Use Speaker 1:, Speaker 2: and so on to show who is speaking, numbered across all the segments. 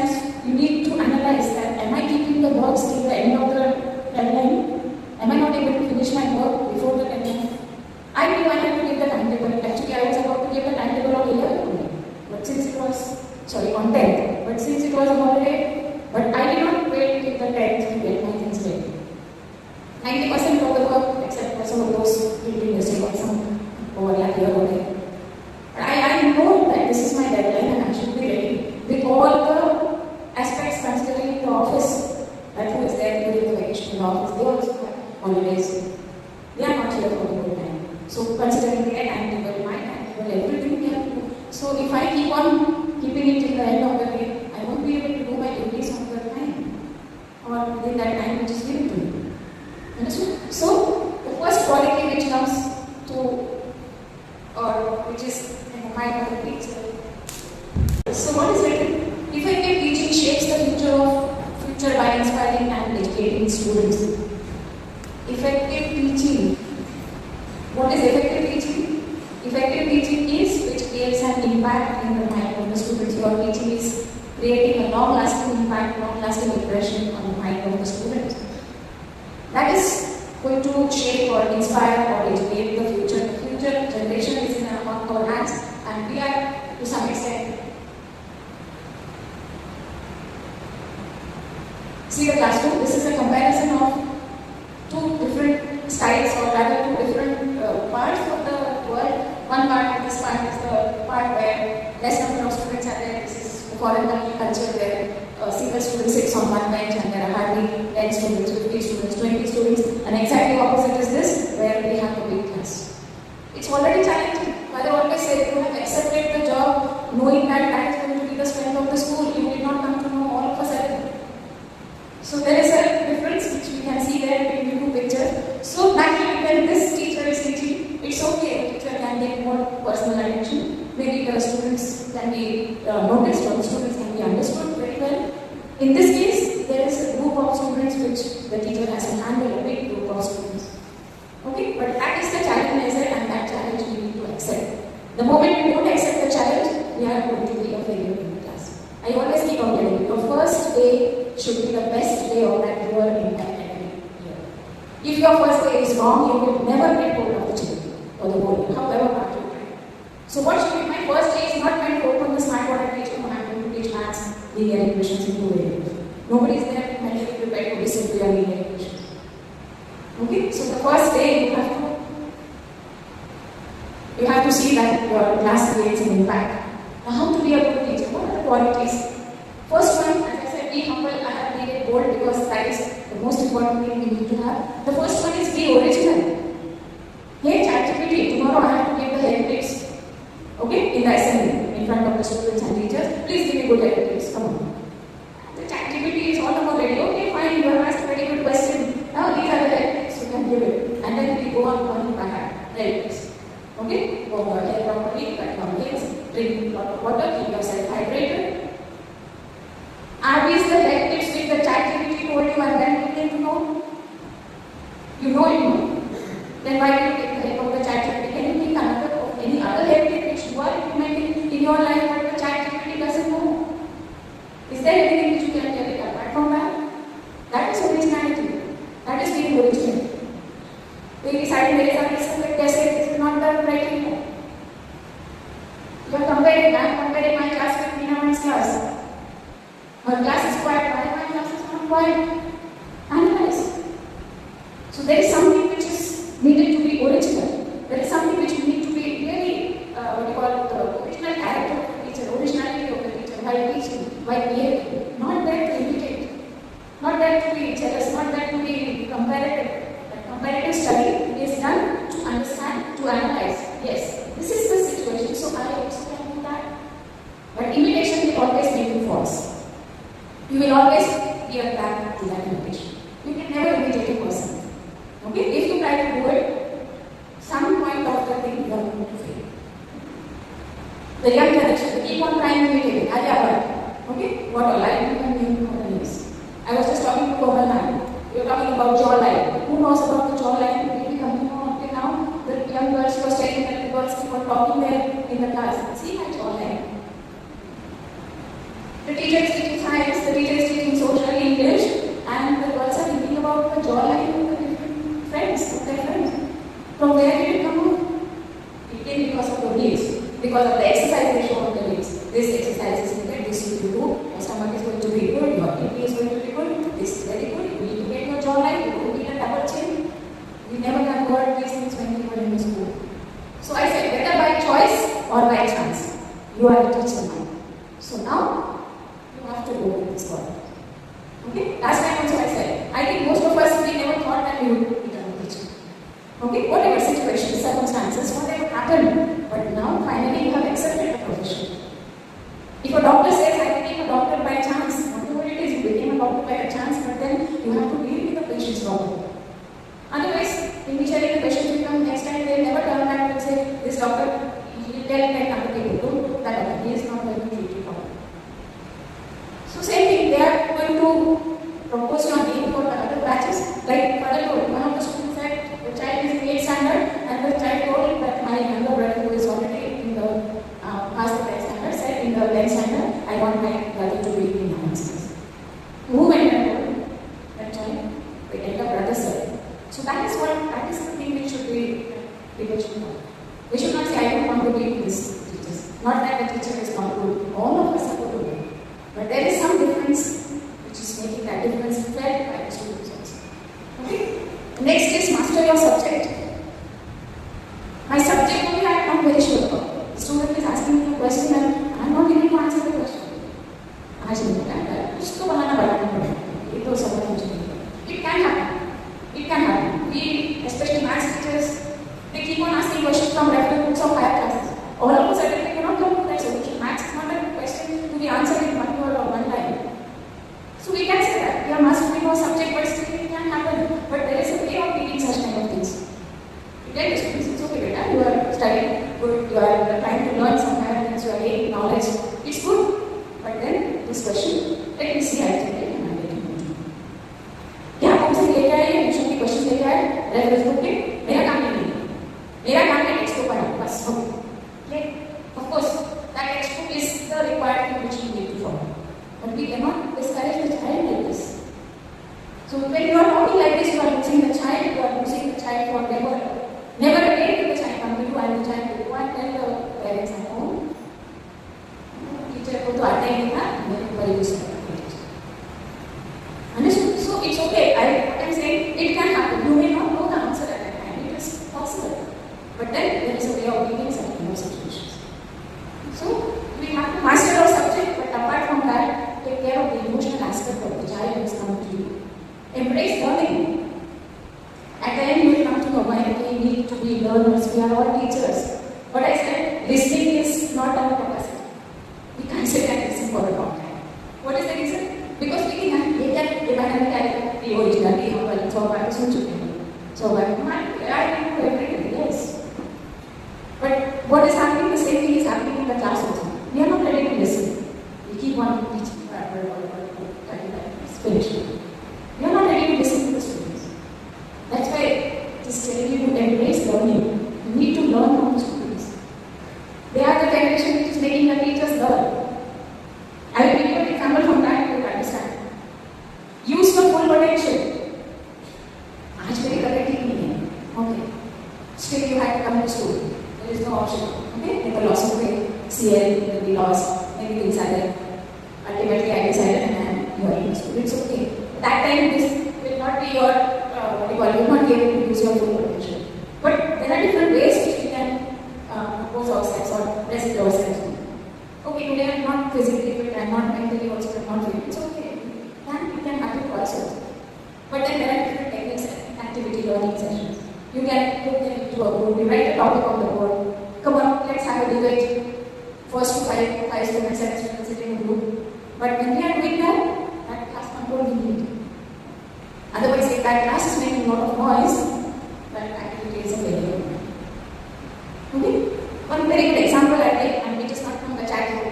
Speaker 1: times you need to analyze that, am I keeping the works till the end of the deadline? Am I not able to finish my work before the deadline? I knew I had to give the timetable. Actually, I was about to give the timetable on 11th, but since it was, on 10th, but since it was a holiday, but I did not wait till the 10th to get my things ready. 90% of the work, except for some of those building mistake or some overlap here or there. But I know that this is my deadline and I should be ready with all the aspects considering the office that who is there during the vacation in the office. They also have holidays. They are not here for the whole time. So considering their timetable, my timetable, everything we have to do. So if I keep on keeping it till the end of the day, I won't be able to do my duties on the time or within that time which is given to me. Understood? So the first quality which comes to or which is in the mind of the teacher. So what is written? Effective teaching shapes the future by inspiring and educating students. Effective teaching. What is effective teaching? Effective teaching is which creates an impact in the mind of the students. Your teaching is creating a long-lasting impact, long-lasting impression on the mind of the students. That is going to shape or inspire or educate the future. The future generation is in our hands, and we are to some extent. See the classroom. This is a comparison of two different styles, or rather two different parts of the world. One part, this part is the part where less number of students are there. This is the foreign culture where a single student sits on one bench and there are hardly 10 students, 50 students, 20 students, and exactly opposite is this, where we have a big class. It's already challenging. Father always said, you have accepted the job knowing that that is going to be the strength of the school. You did not come to know all of a sudden. So there is a difference which we can see there between the two pictures. So naturally when this teacher is teaching, it's okay, the teacher can get more personal attention. Maybe the students can be noticed or the students can be understood very well. In this case, there is a group of students which the teacher has to handle, a big group of students. Okay, but that is the challenge and that challenge we need to accept. The moment we don't accept the challenge, we are going to be a failure in the class. I always keep on telling you, your first day should be the best day of that year in that academic year. If your first day is wrong, you will never get hold of the children or the whole, however hard you try. So what should be my first day is not meant to open the smartboard and teach them I'm going to teach maths, linear equations in 2 variables. Nobody is there mentally prepared to listen to your linear equations. Okay, so the first day you have to see that your class creates an impact. Now how to be a good teacher? What are the qualities? First one, as I said, be humble. I have made it bold because that is the most important thing we need to have. The first one is be original. Hey ChatGPT, tomorrow I have to give the head tips. Okay, in the assembly, in front of the students and teachers. Please give me good head tips. Come on. The ChatGPT is all about ready. Okay, fine, you have asked a very good question. Now these are the head tips, you can give it. And then we go on learning by heart. Head tips. Okay, go over here properly, cut your nails, drink a lot of water, keep yourself hydrated. Are these the head tips which the ChatGPT told you and then you came to know? You know it, no? Then why do you take the help of the ChatGPT? Can you think of any other head tip which you are implementing in your life but the ChatGPT doesn't know? Is there anything which you can tell it apart from that? That is originality. That is being original. We decided मेरे साथ इस समय कैसे this is not the criteria. You are comparing. I am comparing my class with Mina's class. Her class is quiet. Why my class is not quiet? Analyze. So there is something which is needed to be original. There is something which need to be really the original character of the teacher, originality of the teacher, while teaching, while behaving. Not there to imitate. Not there to be jealous. Not there to be comparative. Comparative study is done to understand, to analyze. Yes, this is the situation, so I also can do that. But imitation will always make you false. You will always get back to that imitation. You can never imitate a person. Okay? If you try to do it, some point of the thing you are going to fail. The young generation, they keep on trying to imitate. Okay? What all? I don't know what it is. I was just talking to Komal man. We were talking about jawline. Who knows about the jawline? Maybe coming on until now, the young girls were saying that the girls were talking there in the class. See my jawline. The teacher is teaching science, the teacher is teaching social English, and the girls are thinking about the jawline of the different friends, of their friends. From where did it come out? It came because of the weights, because of the exercise they show on the weights. This exercise is needed, this you do, your stomach is going to be good, your kidney is going to be good, this is very good, you need to get your jawline, you don't need a double chin. We never have heard these things when we were in school. So I said, whether by choice or by chance, you are a teacher now. So now, you have to go with this God. Okay? Last time also I said, I think most of us, we never thought that we would become a teacher. Okay? Whatever situation, circumstances, whatever happened, but now finally you have accepted the profession. If a doctor says, I became a doctor by chance, whatever it is, you became a doctor by a chance, but then you have to deal with the patient's problem. Otherwise, initially the patient will come next time, they will never turn back and say, this doctor, he will tell 10 other people to that doctor, he is not going to treat you properly. So same thing, they are going to propose your name for the other batches. Like further, one of the students said, the child is in 8th standard, and the child told that my younger brother who is already in the past the 10th standard said in the 10th standard, I want my brother to be in 9th standard. Who went and told that child? The elder brother said. So that is the thing which should be should know. We should not say, I don't want to be this teacher. Not that the teacher is not good. All of us are good. But there is some difference which is making that difference felt by the students also. Okay? Next is master your subject. My subject only I am not very sure about. The student is asking me a question and I am not able to answer the question. It can happen. It can happen. We, especially maths teachers, they keep on asking questions from reference books of higher classes. All of a sudden, they cannot come to that solution. Maths is not a question to be answered in one word or one line. So we can say that we are mastering our subject, but still it can happen. But there is a way of reading such kind of things. You tell the students, it's okay, beta. You are studying good. You are trying to learn some kind of things. You are gaining knowledge. It's good. But then this question, let me see. I think I can handle it. क्या हमसे लेके आए tuition की question लेके आए reference book के मेरा काम नहीं है मेरा काम है टेक्स्ट बुक पढ़ना बस हो ये of course that textbook is the required thing which we need to follow but we cannot discourage the child like this so when you are talking like this you are losing the child for never again will the child come to you and the child will go and tell the parents at home teacher को तो आता ही नहीं था मेरे को बड़ी गुस्सा understood? So it's okay. I'm saying it can happen. You may not know the answer at that time. It is possible. But then there is a way of dealing with such kind of situations. So we have to master our subject, but apart from that, take care of the emotional aspect of the child who is coming to you. Embrace learning. At the end, you will come to know why we need to be learners. We are all teachers. But I said, listening is not our capacity. We can't sit and listen for a long time. What is the reason? Because we can the original, the humble, so I was so I know everything, yes. But what is happening, the same thing is happening in the class also. We are not ready to listen. We keep on teaching, it's finished. We are not ready to listen to the students. That's why it is telling you to embrace learning. You need to learn from the students. They are the generation which is making the teachers learn. I will give you an example from that to understand. Use your full potential. आज मेरी correcting नहीं है. Okay. Still you have to come to school. There is no option. Okay. In the loss of pay, CL will be lost. Many things are there. Ultimately, I decided and you are in school. It's okay. That time this will not be your you will not be able to use your full potential. But there are different ways which we can propose ourselves or present ourselves. Okay, today I am not physically fit, I am not mentally also not fit. It's okay. It can happen twice also. But then there are different techniques and activity learning sessions. You can put them into a board, you write a topic on the board. Come on, let's have a debate. First to five students, 7 students sitting in a group. But when we are doing that class control we need. Otherwise, if that class is making a lot of noise, that activity is a failure. Okay? One very good example I take, and it is not from the chat board.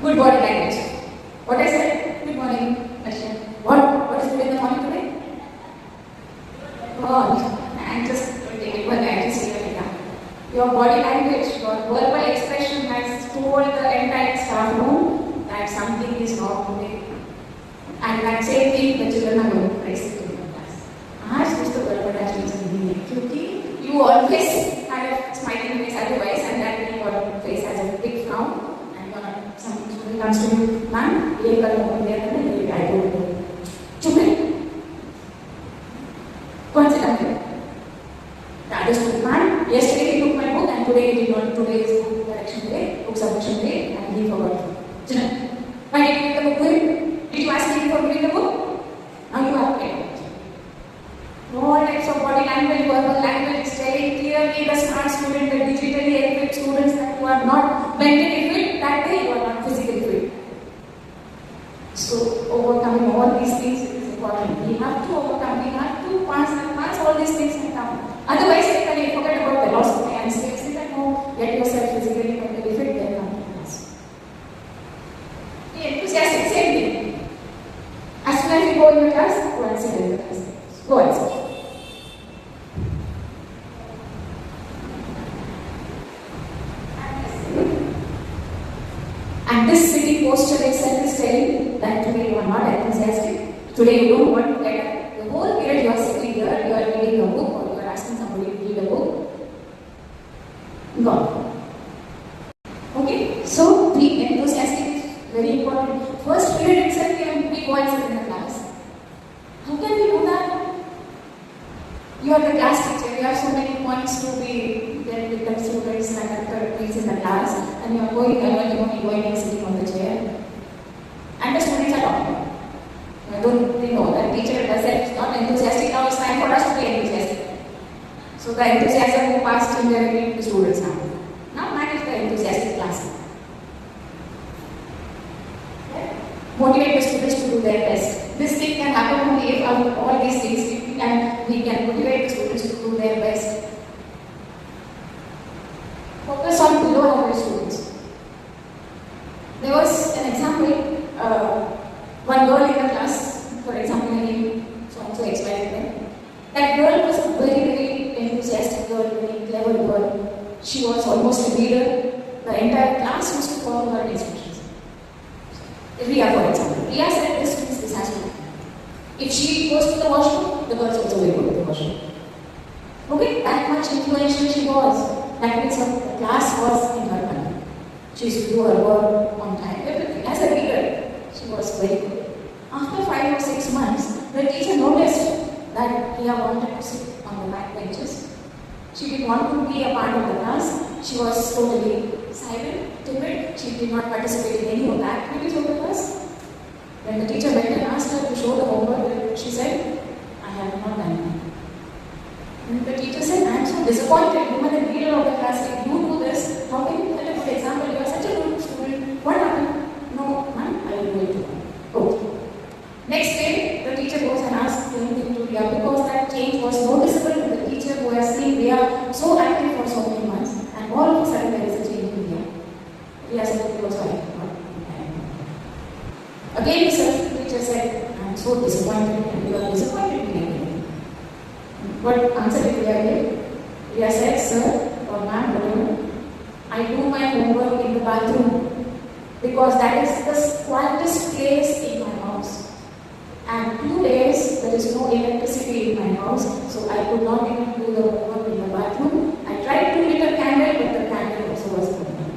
Speaker 1: Good body language. What I said? Good morning, Ashton. What is good in the morning today? Oh, I'm just taking one. I just say it. Your body language, your verbal expression has told the entire staff room that something is wrong today. And that same thing the children are going to face it in the class. आज कुछ तो गड़बड़ चीज नहीं है क्योंकि you always had a smiling face otherwise and that little gordon face has a big frown and something comes to you, man, ये कर लो ये करना ये I don't do. चुप है. कौन से काम that is good man. Yesterday he took my book and today he did not. Today is book correction day, book submission day and he forgot. Why did you give the book to him? Did you ask him for giving the book? Now you have to pay. All types of body language, verbal language, very clearly the smart student, the digitally equipped students that you are not mentally fit, that day you are not physically fit. So overcoming all these things is important. We have to overcome, we have to pass all these things and come. Otherwise, you forget about philosophy and skills. You can know, get yourself physically, mentally fit, then come to class. The enthusiastic, same thing. As soon as you go in the class, go and sit in the class. Go and sit. And this sitting posture itself is telling that today you are not enthusiastic. Today you don't want to get up. The whole period you are sitting here, you are reading a book or you are asking somebody to read a book. Gone. Okay, so being enthusiastic is very important. First period itself, we go and sit in the class. How can we do that? You are the class teacher, you have so many points to be there with the students and the kids in the class, and you are going alone, you are going and sitting on the chair. And the students are talking. Don't they know that teacher does that, it's not enthusiastic, now it's time for us to be enthusiastic. So the enthusiasm will pass indirectly to the students now. Now manage the enthusiastic class. Motivate the students to do their best. This thing can happen only if all these things we can motivate the students to do their best. Focus on below average students. There was an example, one girl in the class, for example, her name so explained. That girl was a very, very enthusiastic girl, very clever girl. She was almost a leader. The entire class used to follow her instructions. Ria, for example. Ria said this has to happen. If she goes to the washroom, the girls also will go to the washroom. Okay, that much influential she was. That means the class was in her control. She used to do her work on time, everything. As a leader, she was very good. After 5 or 6 months, the teacher noticed that Ria wanted to sit on the back benches. She didn't want to be a part of the class. She was totally silent, timid. She did not participate in any of the activities of the class. When the teacher went and asked her to show the homework, she said, I have not done it. And the teacher said, I am so disappointed. You are the leader of the class. If you do this, how can you set a good example? You are such a good student. What happened? No, ma'am, I will do it tomorrow. Okay. Next day, the teacher goes and asks the same thing to Ria because that change was noticeable to the teacher who has seen Ria so active for so many months. And all of a sudden, there is a change in Ria. Ria said, oh, sorry. Again, the teacher said, I am so disappointed and you are disappointed in me. What answer did Ria give? Ria said, sir or ma'am, whatever, I do my homework in the bathroom because that is the quietest place in my house. And 2 days there is no electricity in my house, so I could not even do the homework in the bathroom. I tried to lit a candle, but the candle also was burning.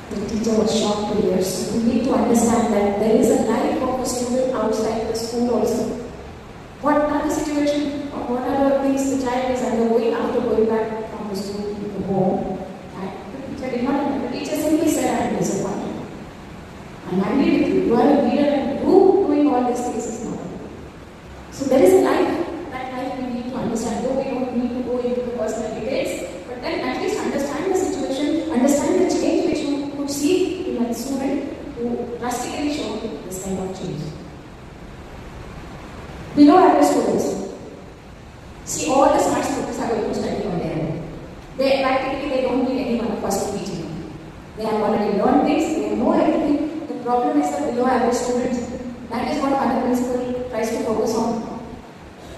Speaker 1: The teacher was shocked to hear. So we need to understand that there is a life of a student outside the school also. What are the situations or what are the things the child is undergoing after going back from the school to the home? The teacher did not know. The teacher simply said, I am disappointed. I'm angry with you. You are a leader and you doing all these things is not. So there is a life. That life we need to understand. Though we don't need to go into the personal details, but then at least understand the situation, understand the change which you could see in a student who drastically showed this kind of change. Below average students. See, all the smart students are going to study on their own. They don't need anyone of us to teach them. They have already learned things, they know everything. The problem is the below average students. That is what our principal tries to focus on.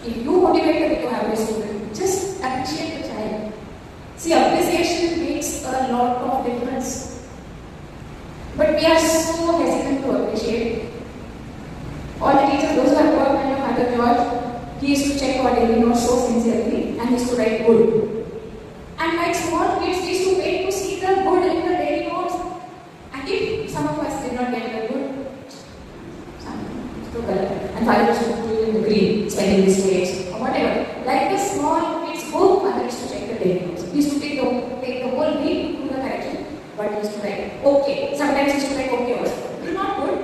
Speaker 1: If you motivate the below average student, just appreciate the child. See, appreciation makes a lot daily notes so sincerely and used to write good. And like small kids, we used to wait to see the good in the daily notes. And if some of us did not get the good, and father used to put it in the green, spelling mistakes, or whatever. Like the small kids' book, father used to check the daily notes. He used to take the whole week to do the correction, but he used to write okay. Sometimes he used to write okay also. Not good,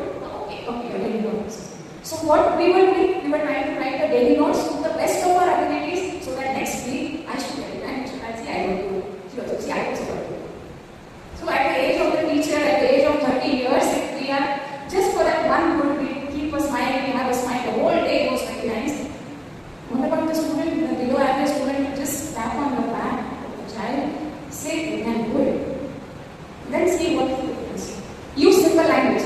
Speaker 1: okay, daily notes. So what we were doing, we were trying to write the daily notes to the best of our abilities, so that next week I should get it. And I'll say I don't do. See, I also got it. So at the age of the teacher, at the age of 30 years, if we are just for that one good week, keep a smile, we have a smile, the whole day goes very nice. What about the student, the below average student, just tap on the back of the child, say they can do it. Then see what he does. Use simple language.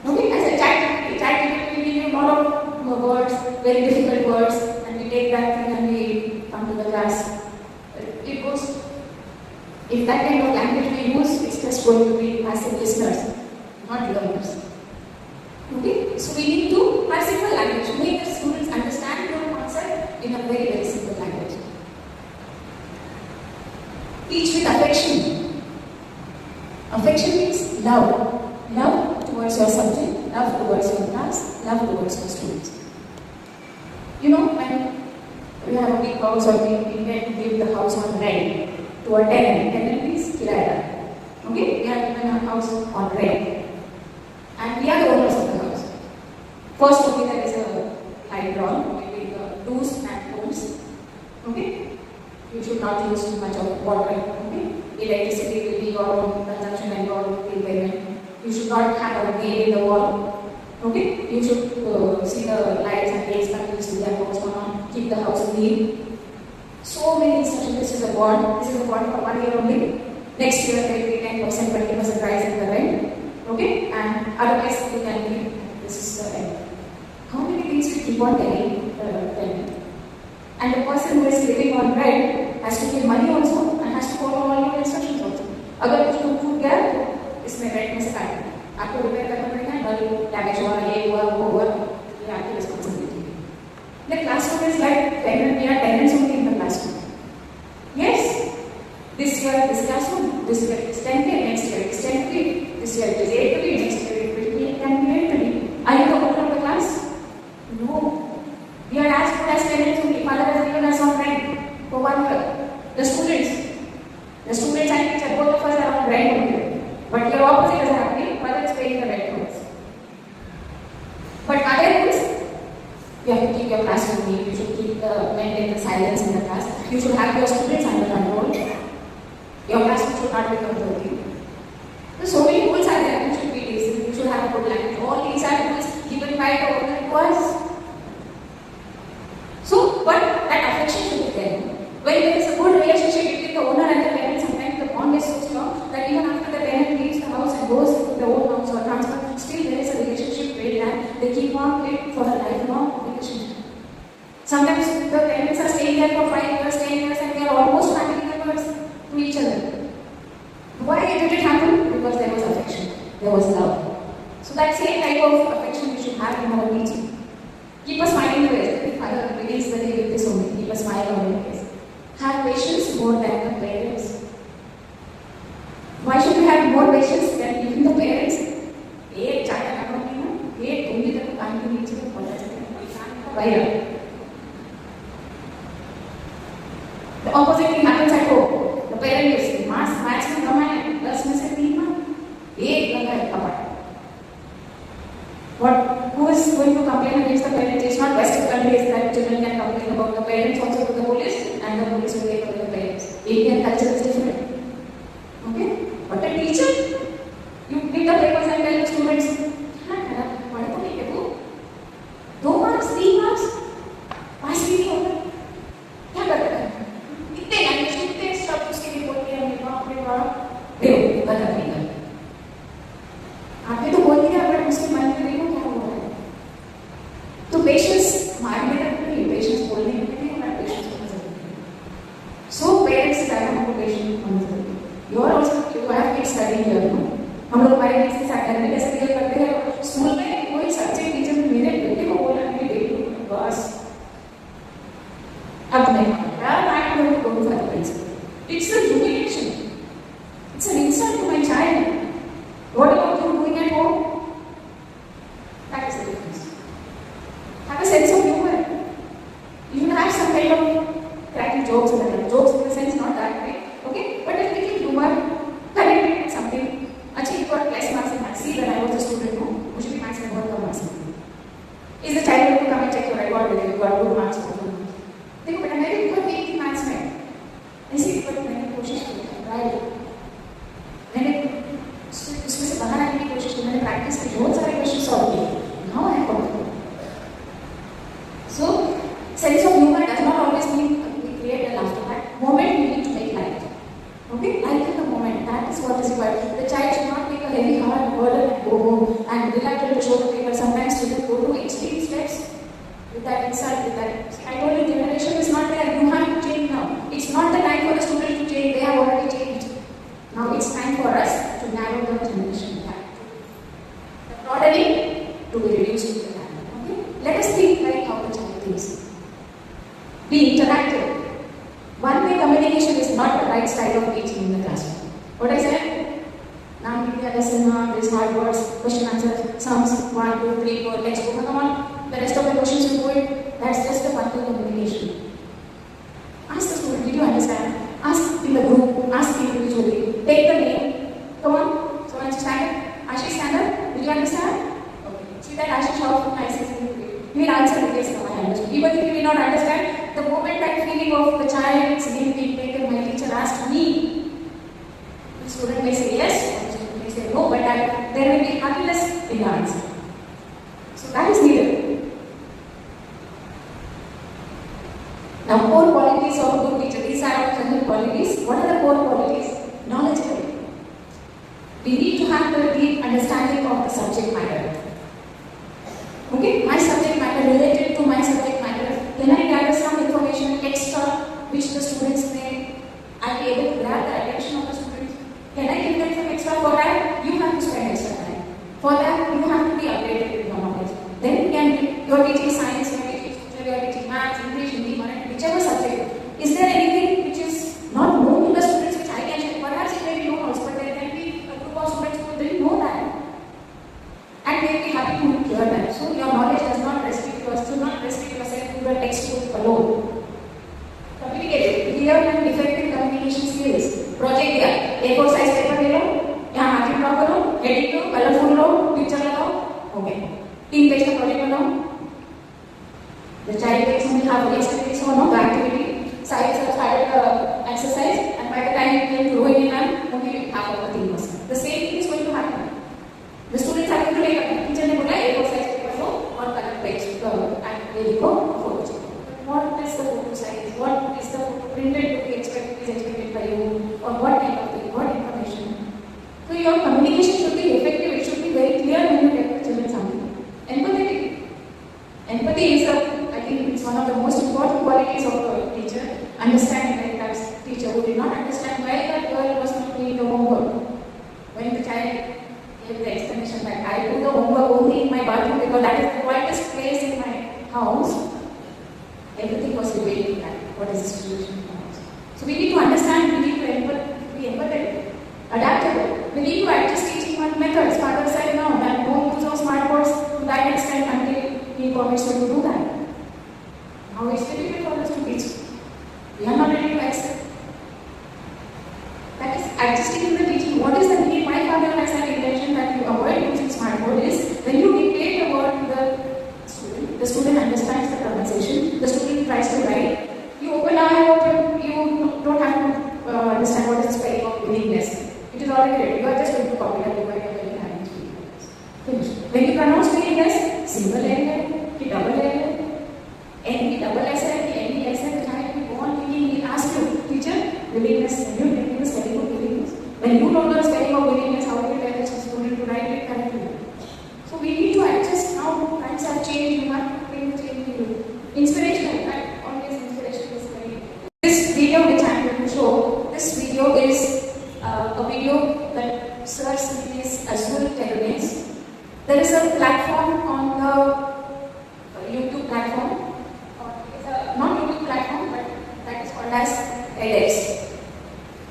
Speaker 1: Okay, as a chat, we give you a lot of words, very difficult words, and we take that thing and we come to the class. It goes, if that kind of language we use, it's just going to be passive listeners, not learners. Okay, so we need to have simple language, make the students understand your concept in a very, very simple language. Teach with affection. Affection means love. Love towards your subject, love towards your class, love towards your students. You know, when we have a big house or we intend to give the house on rent to a tenant. Tenant means kiraya. Okay, we have given our house on rent. And we are the owners of the house. First, okay, there is a light drawn between the do's and don'ts. Okay, you should not use too much of water. Okay, electricity will be your own consumption and your own payment. You should not have a gate in the wall. Okay, you should see the lights and lights continuously that goes on. Keep the house clean. So many instructions. This is a bond. This is a bond for 1 year only. Next year there will be 10%, 20% rise in the rent. Okay, and otherwise you can be. This is the rent. How many things we keep on telling the tenant? And the person who is living on rent has to give money also and has to follow all your instructions also. अगर कुछ टूट गया इसमें rent में से काट आपको repair करना पड़ेगा, नल डैमेज हुआ, ये हुआ, वो हुआ, ये आपकी रिस्पॉन्सिबिलिटी है. The classroom is like tenant, we are tenants only in the classroom. Yes, this year this classroom, this year it is 10K, next year it is 10K, this year it is 8K, next year it will be 10K. Are you the owner of the class? No. We are as good as tenants only. Father has given us on rent for 1 year. The students and teacher, both of us are on rent only. But your opposite is happening, father is paying the rent for us. But other rules, you have to keep your classroom neat, you should maintain the silence in the class, you should have your students under control, your classroom should not become dirty. So many rules are there, you should be decent, you should have a good language. All these are rules given by the owner to us. So, but that affection should be there. When there is a good relationship between the owner and the tenant, sometimes the bond is so strong that even after the tenant leaves the house and goes to their own house or transfer, still there is a relationship built and they keep on playing for a lifelong relationship. Sometimes the tenants are staying there for 5 years, 10 years and they are almost family members to each other. Why did it happen? Because there was affection, there was love. So that same type of affection we should have in our teaching. Keep a smiling face. The father begins the day with this only. Keep a smile on your face. Have patience more than the parents. Why should we have more patience than even the parents? एक चाय खाना पीना, एक उंगली तक कान के नीचे तक पहुंचा सकते हैं. The opposite thing happens at home. The parent is maths में कम है, 10 में से 3 मार्क्स, एक लगा है कपड़ा. Who is going to complain against the parents? It's not Western countries that children can complain about the parents also to the police and the police will take away the parents. Indian culture is different. Okay? But a teacher, you pick the papers and tell the students, पढ़े तो नहीं है तू? 2 marks, 3 marks, पास भी नहीं होता. क्या करता है? इतने लैंग्वेज, इतने शब्द उसके लिए बोलते हैं, बाप रे बाप. देखो, गलत नहीं करते. आपने तो बोल दिया, बट उसके मन में देखो क्या हो रहा है. तो पेशेंस मारने तक नहीं, पेशेंस बोलने में नहीं होना, पेशेंस होना जरूरी है. सो पेरेंट्स से ज़्यादा हमको पेशेंस होना जरूरी है. You are also you have kids studying here no. हम लोग हमारे किड्स के साथ घर में कैसे डील करते हैं. स्कूल में कोई सब्जेक्ट टीचर मेरे बेटे को बोला, मेरी बेटी को बस It's an insult to my child. What about you doing at home? That is the difference. Have a sense of humor. You should have some kind of cracking jokes in the sense, not that way. Okay? But a little humor, connected with something. Actually, you got less marks in maths. See, when I was a student, no? Usually maths I got marks. Is the child going to come and check your record whether you got good marks or good marks? देखो बेटा मैंने बहुत week थी maths में, इसी पर मैंने कोशिश की, ट्राई, मैंने उसमें से बाहर आने की कोशिश की, मैंने प्रैक्टिस की, बहुत सारे क्वेश्चन सॉल्व किए. Now I am confident. So sense of humor does not always mean we create a laughter. That moment we need to make light. Okay, light in the moment. That is what is required. The child should not make a heavy heart burden and go home and reluctant to show the paper. Sometimes children go to extreme steps with that insult, with that. See, I told you, generation is not there. You have to change now. It's not the time for the students to change. They have already changed. Now it's time for us to narrow the generation gap. The broadening to be reduced to the gap. Okay? Let us think like how the child thinks. Be interactive. One-way communication is not the right style of teaching in the classroom. What I said? Now give me a lesson on these hard words, question answer, sums, 1, 2, 3, 4, let's go. Come on. The rest of the questions you do it. That's just the one-way communication. Ask the student, did you understand? Ask in the group, ask individually. Take the name. Come on. So let's stand up. Ashish, stand up. Did you understand? Okay. See that Ashish how nice is it? You will answer the yes, no, I understood. Even if you will not understand, the moment that feeling of the child's name being taken, my teacher asked me, the student may say yes, or the student may say no, but there will be happiness in the answer. So that is needed. Now, core qualities of a good teacher. These are our general qualities. What are the core qualities? Knowledgeable. We need to have the deep understanding of the subject matter. Okay, my subject matter related to my subject matter. Can I gather some information extra which the students may I be able to grab the attention of the students? Can I give them some extra? For that, you have to spend extra time. For that, you have to be updated with your knowledge. Then you can, you're teaching science, you're teaching history, you're teaching maths, English, Hindi, Marathi, whichever subject. Is there anything which is not known to the students which I can share? Perhaps it may be known also, but there can be a group of students who didn't know that. And they will be happy to hear that. So your knowledge does not restrict yourself, do not restrict yourself to the textbook alone. Communicate. Clear and effective communication skills. Project दिया, A4 size paper ले लो, यहाँ margin draw करो, edit करो, colorful लो, picture लगाओ, okay. 3 page का project बनाओ. The child takes only half an experience or no activity. Size have started the exercise, and by the time you can grow in and only half of the 3%. The same thing is going to happen. The students are going to take a teacher ने बोला A4 size paper लो और color page and they लिखो photo check. What is the photo size? What is the photo printed to be expected by you? Or what kind of thing? What information? So your communication should be effective. It should be very clear when you tell the children something. Empathetic. Empathy is I think it's one of the most important qualities of a teacher. Understanding, like that teacher who did not understand why that girl was not doing the homework. When the child gave the explanation that I do the homework only in my bathroom because that is the quietest place in my house. Everything was debating that. What is the situation? So we need to understand, we need to be empathetic, adaptable. We need to adjust teaching methods. Father said no, that don't use those smart boards to that extent until he permits you to do that. Now it's difficult for us to teach. We are not ready to accept. That is adjusting in the teaching. What is the need? My father has an intention that you avoid using smart board is when you dictate the word to the student understands the pronunciation, the student tries to write. You open eye open, you don't have to understand what is the spelling of willingness. It is already ready. You are just going to copy that by very having finish. When you pronounce willingness, single L, double L, N, double S, N, S, the child will go on thinking, he will ask you, teacher, willingness, can you tell me the spelling of willingness? When you don't know the spelling of willingness, how do you tell the student to write it correctly? So we need to adjust now. Times have changed. You have to bring change in you. Inspirational. Always inspiration is very. This video which I am going to show. This video is a video that Sir's name is Azul Terrains. There is a platform on the YouTube platform. It's a not YouTube platform, but that is called as edX.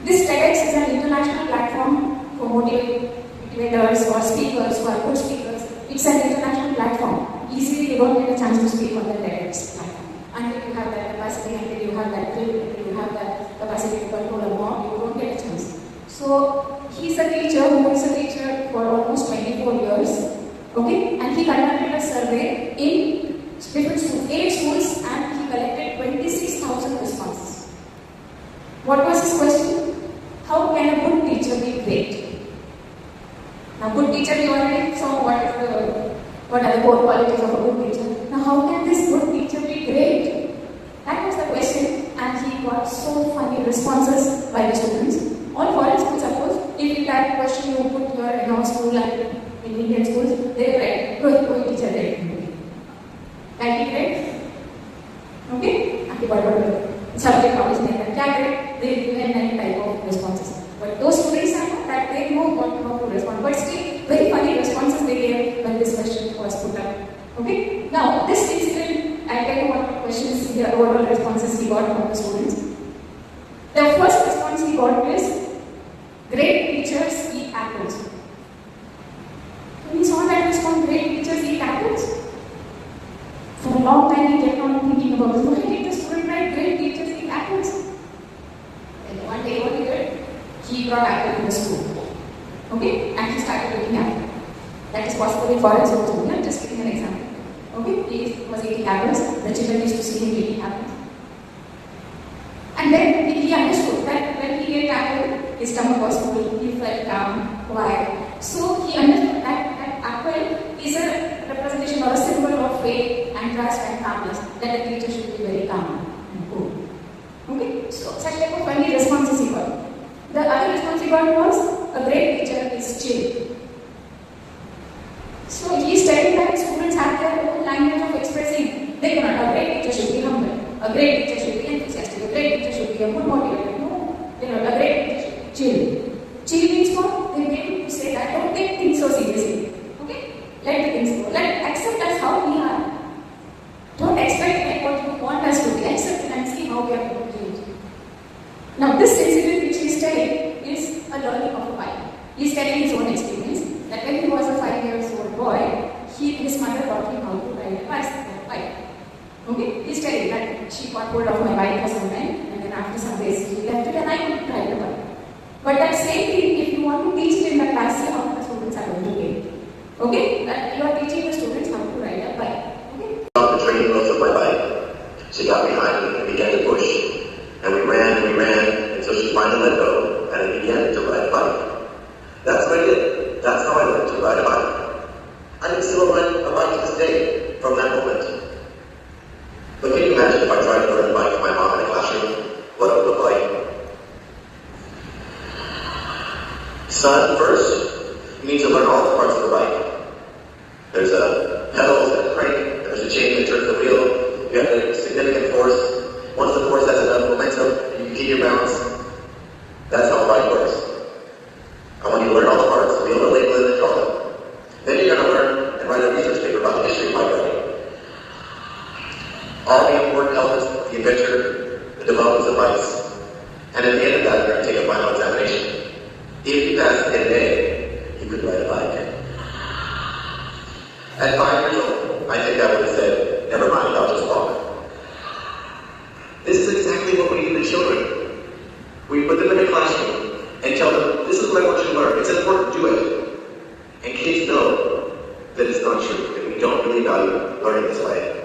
Speaker 1: This This TEDx is an international platform for motivators or speakers who are good speakers. It's an international platform. Easily you don't get a chance to speak on the TEDx platform. Until you have that capacity, until you have that drill, until you have that capacity to control a mob, you don't get a chance. So he's a teacher who is a teacher for almost 24 years. Okay? And he conducted a survey in different schools, 8 schools, and he collected 26,000 responses. What was his question? How can a good teacher be great? Now, good teacher, we already saw what are the core qualities of a good teacher. Now, how can this good teacher be great? That was the question, and he got so funny responses by the students. On foreign schools, of course, if that question you put here in our school and in Indian schools, they will write, good teacher, great. Can be great? Okay? Subject always name and great. They give any type of responses. But those students are not that they know how to respond. But still, very funny responses they gave when this question was put up. Okay? Now, this incident, I'll tell you what questions, the overall responses he got from the students. The first response he got is, great teachers eat apples. When he saw that response, great teachers eat apples, for a long time he kept on thinking about this. Why did the student write great teachers eat apples? And one day what he did, he brought apple to the school. Okay? And he started eating apple. That is possible in foreign schools. I'm just giving an example. Okay? He was eating apples. The children used to see him eating apples. And then he understood that when he ate apple, his stomach was full, he felt calm, quiet. So he understood that apple is a representation or a symbol of faith and trust and calmness, that a teacher should be very calm and cool. Okay? So such type of funny responses he got. The other response he got was, a great teacher is chill. So he is telling that students have their own language of expressing. They cannot. A great teacher should be humble. A great teacher should be enthusiastic. A great teacher should be a good motivator. No. A great teacher should be chill. Chill means what? They mean to say that don't take things so seriously. Okay? Let the things go. Accept us how we are. Don't expect what you want us to be. Accept it and see how we are going to change. Now this incident which he is telling is a learning of a bike. He is telling his own experience that when he was a 5-year-old boy, his mother taught him how to ride a bike. Okay? He is telling that she got hold of my bike for some time, and then after some days he left it and I could ride the bike. But that same thing, if you want to teach it in the class, see how the students are going to get it. Okay? That you are teaching the students how to ride a bike. Okay?
Speaker 2: Off the training wheels of my bike. She got behind me and began to push. And we ran until she finally let go and I began to ride a bike. That's what I did. That's how I learned to ride a bike. I can still ride a bike to this day from that moment. But can you imagine if I tried to learn a bike with my mom in a classroom? What it would look like? Son, first, you need to learn all the parts of the bike. There's a pedal, there's a crank, there's a chain that turns the wheel. You have to make significant force. Once the force has enough momentum, you can keep your balance. That's how a bike works. I want you to learn all the parts, be able to label it and draw them. Then you're going to learn and write a research paper about the history of bike riding. All the important elements of the adventure, the developments of bikes. And at the end of that, you're going to take a final examination. If you pass the day, you could ride a bike. At 5 years old, I think I would have said, never mind, I'll just walk. This is exactly what we do to children. We put them in a classroom and tell them, this is what I want you to learn. It's important to do it. And kids know that it's not true, that we don't really value learning this way.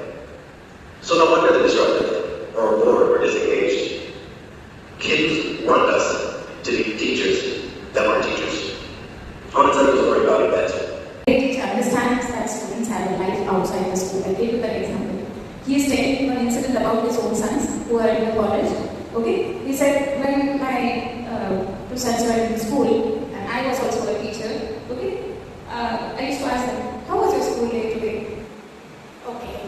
Speaker 2: So no wonder they're disruptive, or bored, or disengaged. Kids want us to be teachers that weren't teachers. I want to tell you a story about that.
Speaker 1: A teacher understands that students have a life outside the school. I gave you that example. He is telling an incident about his own sons who are in the college. Okay? He said, when my 2 sons were in school, and I was also a teacher, okay? I used to ask them, how was your school day today? Okay.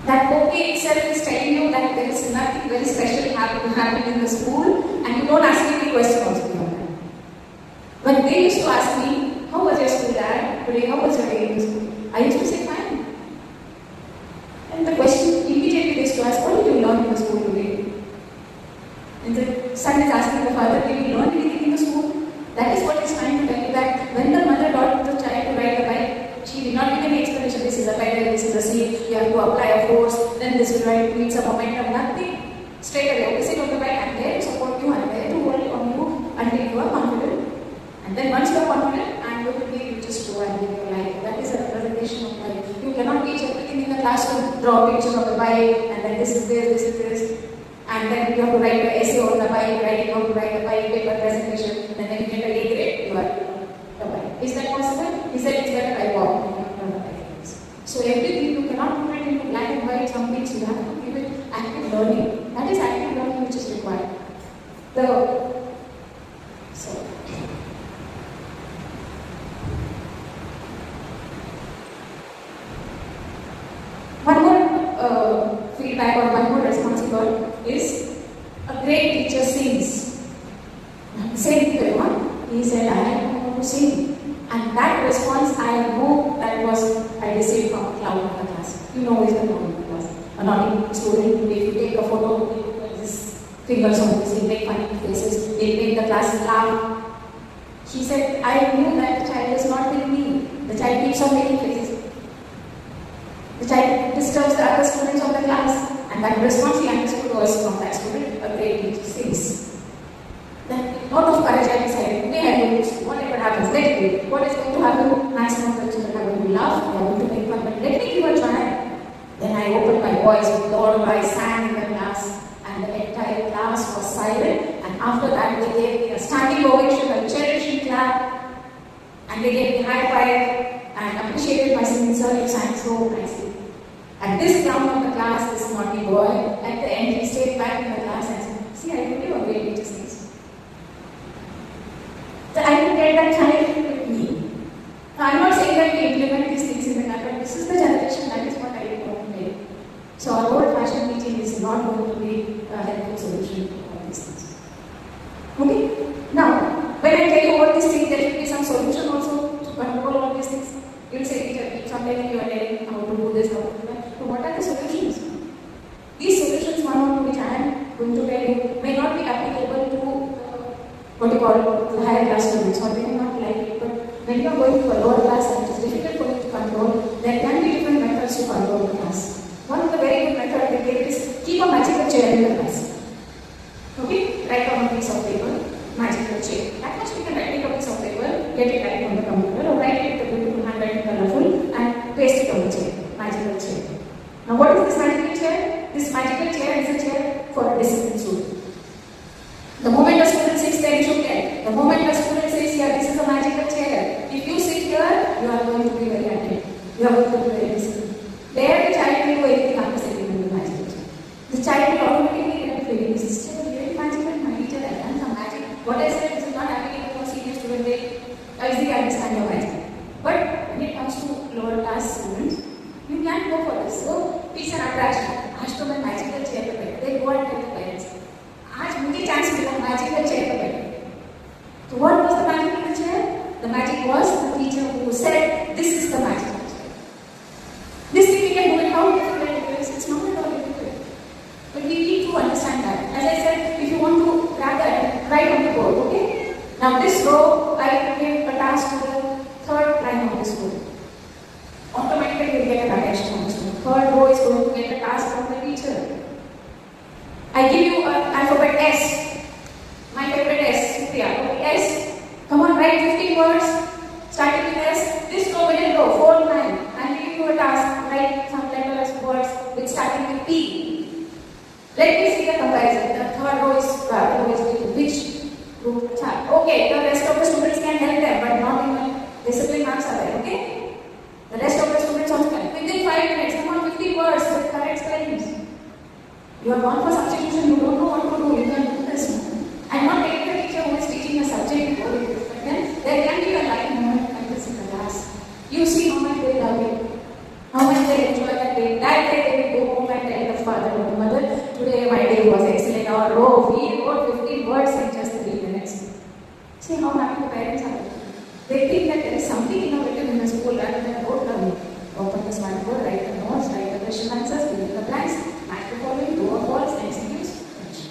Speaker 1: That okay itself is telling you that there is nothing very special happening in the school, and you don't ask me any question also beyond that. When they used to ask me, how was your school, Dad? Today, how was your day in school? I used to say, fine. And the question immediately is to ask, what did you learn in the school today? And the son is asking this will write, need some momentum, nothing. Straight away, okay, sit on the bike, I'm there to support you, I'm there to hold on you until you are confident. And then once you are confident, and you will be, you just go and live your life. That is a representation of life. You cannot teach everything in the classroom, draw a picture of the bike, and then this is this. And then you have to write an essay on the bike, you have to write a bike paper presentation, and then you get a A grade, you are the bike. Is that possible? He said it's better I walk. So everything you cannot put it into black and white, some things you have to give it active learning. That is active learning which is required. One more feedback or one more response he got is a great teacher sings. Same to everyone. He said, I don't want to sing. And that response I know that I received from a cloud in the class. You know, is the cloud in the class. A naughty student, if you take a photo, they put this fingers on this, they make funny faces, they make the class laugh. She said, I knew that the child is not with me. The child keeps on making faces. The child disturbs the other students of the class. And that response he understood was from that student, a great teacher sings. Then a lot of courage I decided, okay, I will do whatever happens, let it be. What is going to happen? Maximum the children are going to laugh, they are going to make fun, but let me give a try. Then I opened my voice with Lord, I sang in the class, and the entire class was silent. And after that, they gave me a standing ovation, a cherishing clap, and they gave me high five and appreciated my singing. Sir, you sang so nicely. At this round of the class, this naughty boy, at the end, he stayed back in the class and said, see, I told you a great teacher sings. So I will get that child with me. Now, I'm not saying that we implement these things in the class, but this is the generation, that is what I want to make. So our old-fashioned teaching is not going to be a helpful solution to all these things. Okay? Now, when I tell you all these things, there should be some solution also to control all these things. You will say, teacher, sometimes you are telling how to do this, how to do that. So what are the solutions? These solutions, one or two which I am going to tell you, may not be applicable to what you call the higher class students, or they may not like it, but when you are going to a lower class and it is difficult for you to control, there can be different methods to control the class. One of the very good methods they give is keep a magical chair in the class. Okay? Write on a piece of paper, magical chair. That much we can write a piece of paper, get it right on the computer, or write it with beautiful handwriting, colorful, and paste it on the chair. Magical chair. Now what is this magical chair? This magical chair is a chair for a disciplined student. The moment a student sits there, you should get. The moment a student says, here, this is a magical chair. If you sit here, you are going to be very attentive. You are going to be very disciplined. There, the child will do anything after sitting in the magical chair. The child will automatically get a feeling, this is still very magical, my teacher has done some magic. What I said, this is not applicable for senior students, they easily understand your magic. But when it comes to lower class students, you can't go for this. So, it's an attraction. आज तो मैं magical chair पे बैठा. They go and tell the parents. आज मुझे chance मिला magical chair पे बैठे. So what was the magic in the chair? The magic was the teacher who said, this is the magical chair. This thing we can do it how difficult it is. It's not at all difficult. But we need to understand that. As I said, if you want to grab that, write on the board, okay? Now this row, I give a task to the third line of this row. Automatically you get a direction on this row. Third row is going to get a task from the teacher. I give you an alphabet S. My favorite S. Supriya. Okay, S. Come on, write 15 words. Starting with S. This row will go. 4 line. I'm giving you a task. Write some letters, words with starting with P. Let me see the comparison. The third row is with which group? Okay, the rest of the students can help them, but not in the discipline marks are there. Okay? The rest of the students also can. Within 5 minutes, come on, 50 words with correct spellings. You are gone for substitution, you don't know what to do, you can do this. I'm not taking the teacher who is teaching a subject to go with this, but then there can be a light moment like this in the class. You see how much they love it, how much they enjoy that day. That day they will go home and tell the father or the mother, today my day was excellent, or we wrote 15 words in just 3 minutes. See how happy the parents are. They think that there is something innovative in the school rather than rote learning. Open the smartboard, write the notes, write the question answers, fill in the blanks, match the following, true or false, MCQs, finish.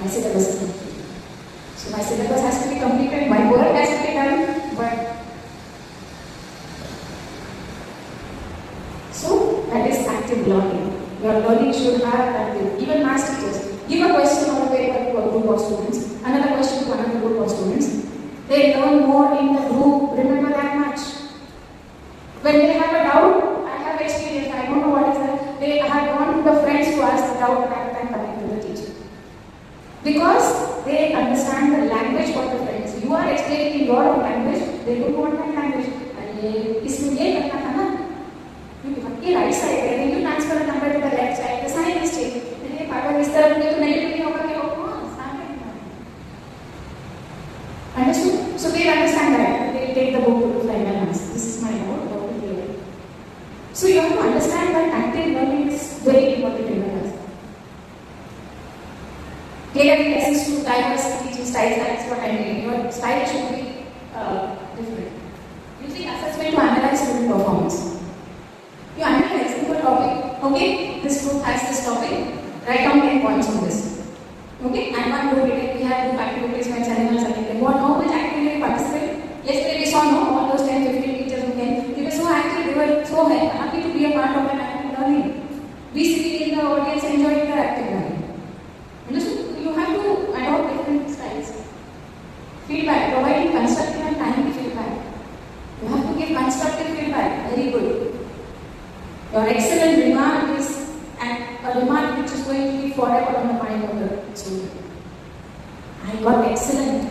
Speaker 1: My syllabus is complete. So my syllabus has to be completed, my work has to be done, but so that is active learning. Your learning should have that way. Even maths teachers. Give a question on a paper to a group of students, another question to another group of students. They learn more in the group, remember that much. When they have a doubt, I have experience, I don't know what is that, they have gone to the friends to ask the doubt rather than coming to the teacher. Because they understand the language of the friends. You are explaining in your own language, they don't want that language. इसमें ये करना था ना, क्योंकि right side है, when you transfer a number to the left side, the sign is changed. ये power इस तरफ मुझे तो नेगेटिव नहीं होगा क्या होगा? Understood? So they understand that. They take the book to final answer. This is my note. So you have to understand that active learning is very important in your life. Clearly, lessons to diverse teaching styles. That's what I mean. Your style should be different. Using assessment to analyze student performance. You analyze the topic. Okay, this group has this topic. Write down 10 points on this. Okay, and one group we have group activities when seminars are taken. How much activity participate? Yesterday we saw all those 10, 15 teachers who came. They were so active, they were so happy to be a part of an active learning. We see in the audience enjoying the active learning. You have to adopt different styles. Feedback, providing constructive and timely feedback. You have to give constructive feedback. Very good. Your excellent remark is a remark which is going to be forever on the mind of the student. I got excellent.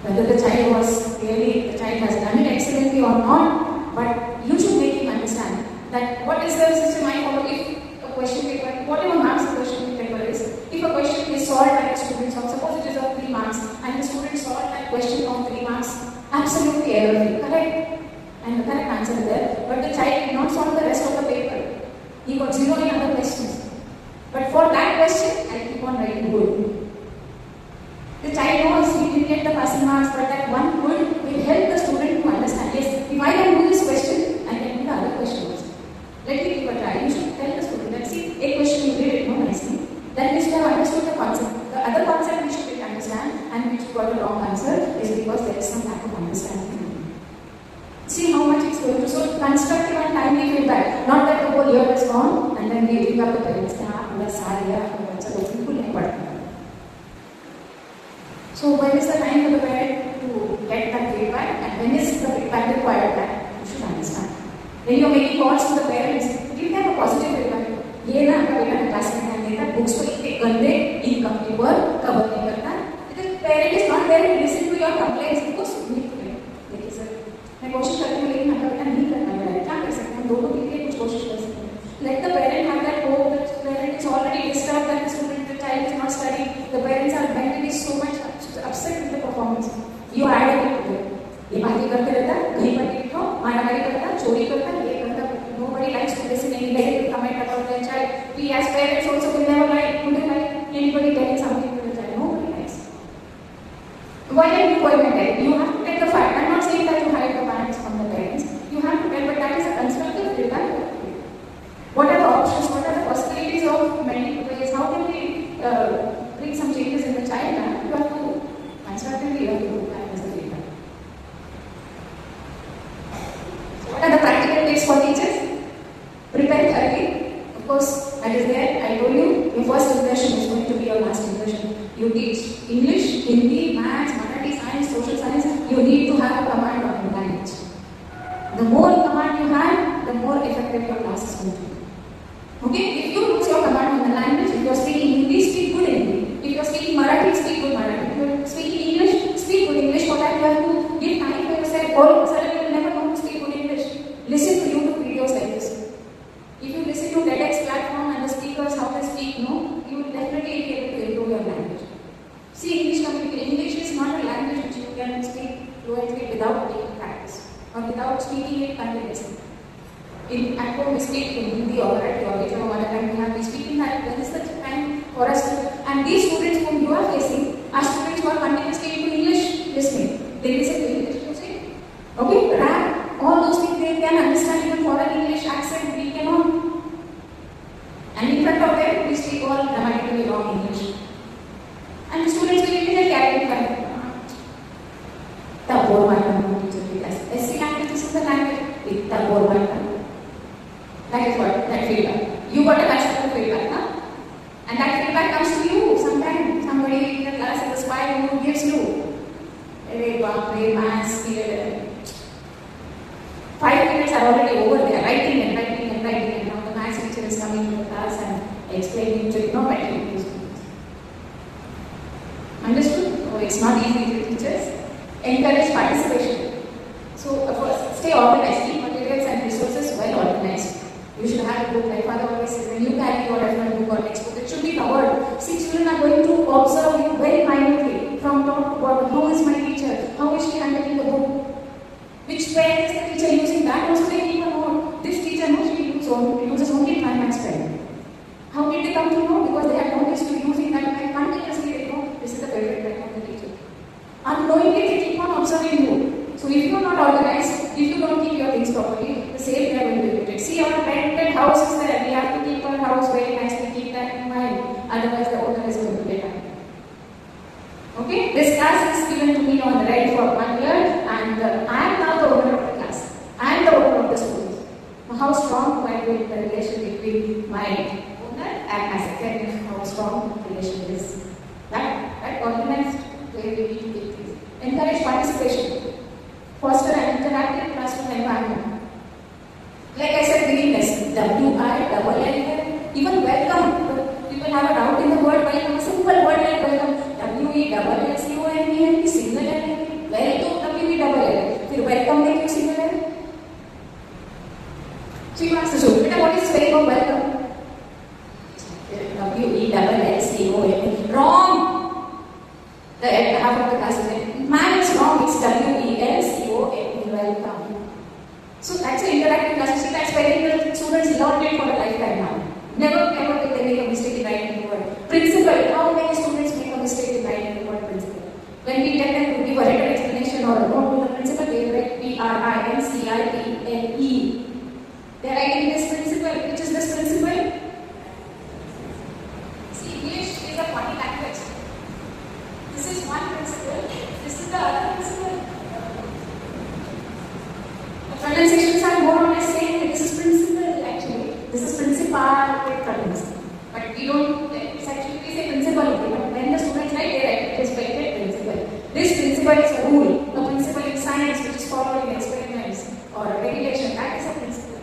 Speaker 1: Whether the child has done it excellently or not, but you should make him understand that what is the system I follow. If a question paper, whatever marks the question paper is, if a question is solved by the student, suppose it is of 3 marks, and the student solved that question of 3 marks, absolutely error-free, correct? And the correct answer is there, but the child did not solve the rest of the paper. He got 0 in other questions. But for that question, I keep on writing good. The child knows he didn't get the passing marks, but that one good will help the student to understand. Yes, if I can do this question, I can do the other question also. Let me give a try. You should tell the student, let's see, a question you did it nicely. That means you have understood the concept. The other concept which you didn't understand and which you got the wrong answer is because there is some lack of understanding. See how much it's going to. So constructive and timely feedback. Not that the whole year is gone and then we give up the parents. So when is the time for the parent to get that feedback and when is the feedback required that you should understand. When you are making calls to the parents, give them a positive feedback. ये ना आपका बेटा class में ध्यान देता, books को इतने गंदे इनकम्प्लीट वर्क कवर नहीं करता. The parent is not there to listen to your complaints. Of course, you need to do. देखिए सर, मैं कोशिश करती हूँ लेकिन आपका बेटा नहीं करना मेरा है. क्या कर सकते हैं? दोनों मिलकर कुछ कोशिश कर सकते हैं. Let the parent have that hope that the parent is already disturbed that the child is not studying. The parents are mentally so much upset with the performance. You add a bit to it. ये बातें करते रहता है, कहीं पर भी लिखो, मारामारी करता है, चोरी करता है, ये करता है. Nobody likes to listen any negative comment about their child. We as parents also will never wouldn't like anybody telling something to the child. Nobody likes. Why are you going ahead? You have to take the fact. I'm not saying that you hide the parents from the parents. You have to tell, but that is a constructive feedback. What are the options? What are the possibilities of mending ways? How can we bring some changes in the child? You have to constructively do that as a feedback. What are the practical tips for teachers? Prepare thoroughly. Of course, that is there. I told you, your first impression is going to be your last impression. You teach English, Hindi, Maths, Marathi, Science, Social Science. You need to have a command on your language. The more command you have, the more effective your class is going to be. Okay? If you lose your command on the language, if you are speaking Hindi, speak good Hindi. If you are speaking Marathi, speak good Marathi. If you are speaking English, speak good English. For that, you have to give time for yourself. All of a sudden, you will never know to speak good English. Listen to YouTube videos like this. If you listen to TEDx platform and the speakers, how they speak, you will definitely be able to improve your language. See, English communication. English is not a language which you can speak fluently without taking practice or without speaking it continuously. At home we speak in Hindi or Marathi or whichever mother tongue we speak in that. When is the time for us to, and these students whom you are facing are students who are continuously into English listening. They listen to English music. Okay, rap, all those things they can understand even foreign English accent, we cannot. And in front of them we speak all grammatically wrong English. And the students will immediately identify. The board my teacher will ask. SC language, this is the language. The board my that is what, that feedback. You got a constructive And that feedback comes to you. Sometimes somebody in the class at the spine who gives you. Maths period. 5 minutes are already over. They are writing and writing and writing. And now the maths teacher is coming to the class and explaining trigonometry. Understood? Oh, it's not easy to teachers. Encourage participation. So, first, stay organized. Keep materials and resources well organized. You should have a book, like Father always says, when you carry your reference book or textbook, it should be covered. See, children are going to observe you very minutely, from top to bottom. How is my teacher? How is she handling the book? Which pen is the teacher using? That also they keep a note. This teacher knows she uses only Climax pen. How did they come to know? Because they have noticed to using that pen continuously. They know this is the favorite pen of the teacher. Unknowingly, they keep on observing you. So if you are not organized, if you don't keep your things properly, the same way will be repeated. See, our rented house is there. We have to keep our house very nicely. Keep that in mind. Otherwise, the owner is going to get angry. Okay? This class is given to me on the right for 1 year, and I am now the owner of the class. I am the owner of the school. Now, how strong might be the relation between my owner and as a caregiver? How strong the relation is? That organized way we need to keep things. Encourage participation. Foster an interactive classroom environment. Like I said, willingness, W-I-L-L, even welcome. People have a doubt in the word welcome, a simple word like welcome, W-E-L-L-C-O-M-E-N, single L, welcome, W-E-L-L. Then welcome make you single L. So you ask the student, what is spelling of welcome? W-E-L-L-C-O-M-E. Wrong! The half of the class is there. Man, it's wrong, it's W-E-L-C-O-M-E, welcome. So that's an interactive class. See, that's spelling the students learn it for a lifetime now. Never ever will they make a mistake in writing the word. Principle, how many students make a mistake in writing the word principle? When we tell them to give a written explanation or a note to the principal, they write P-R-I-N-C-I-P-L-E. They are writing this principle. Which is this principle? See, English is a funny language. This is one principle. This is the other principle. The pronunciations are more or less saying this is principle actually. This is principal with pronunciation. But we don't, it's actually we say principle only. But when the students write, they write respected principle. This principle is a rule. A principle in science which is followed in experiments or a regulation, that is a principle.